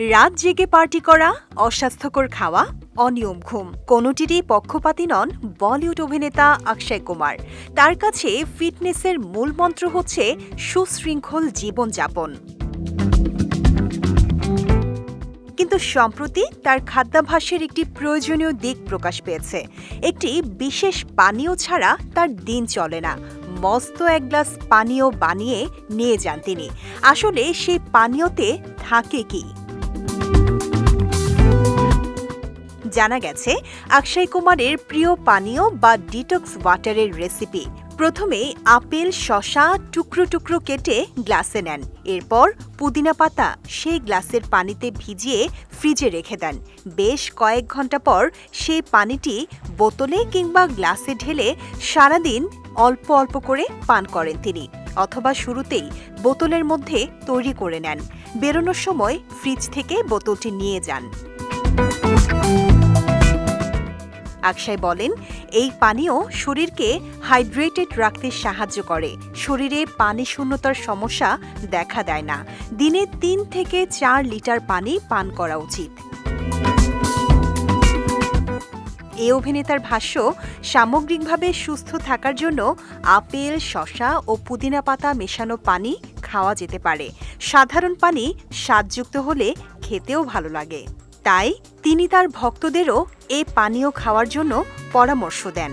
রাত জেগে পার্টি করা, অস্বাস্থ্যকর খাওয়া, অনিয়ম ঘুম কোনোটিরই পক্ষপাতী নন বলিউড অভিনেতা অক্ষয় কুমার। তার কাছে ফিটনেসের মূল মন্ত্র হচ্ছে সুশৃঙ্খল জীবনযাপন। কিন্তু সম্প্রতি তার খাদ্যাভ্যাসের একটি প্রয়োজনীয় দিক প্রকাশ পেয়েছে। একটি বিশেষ পানীয় ছাড়া তার দিন চলে না। মস্ত এক গ্লাস পানীয় বানিয়ে নিয়ে যান তিনি। আসলে সেই পানীয়তে থাকে কি? জানা গেছে অক্ষয় কুমারের প্রিয় পানীয় বা ডিটক্স ওয়াটারের রেসিপি। প্রথমে আপেল, শসা টুকরো টুকরো কেটে গ্লাসে নেন। এরপর পুদিনা পাতা সেই গ্লাসের পানিতে ভিজিয়ে ফ্রিজে রেখে দেন। বেশ কয়েক ঘন্টা পর সেই পানিটি বোতলে কিংবা গ্লাসে ঢেলে সারাদিন অল্প অল্প করে পান করেন তিনি, অথবা শুরুতেই বোতলের মধ্যে তৈরি করে নেন। বেরোনোর সময় ফ্রিজ থেকে বোতলটি নিয়ে যান। অক্ষয় বলেন, এই পানীয় শরীরকে হাইড্রেটেড রাখতে সাহায্য করে। শরীরে পানি শূন্যতার সমস্যা দেখা দেয় না। দিনে ৩ থেকে ৪ লিটার পানি পান করা উচিত। এই অভিনেতার ভাষ্য, সামগ্রিকভাবে সুস্থ থাকার জন্য আপেল, শসা ও পুদিনা পাতা মেশানো পানি খাওয়া যেতে পারে। সাধারণ পানি স্বাদযুক্ত হলে খেতেও ভালো লাগে। তাই তিনি তার ভক্তদেরও এ পানীয় খাওয়ার জন্য পরামর্শ দেন।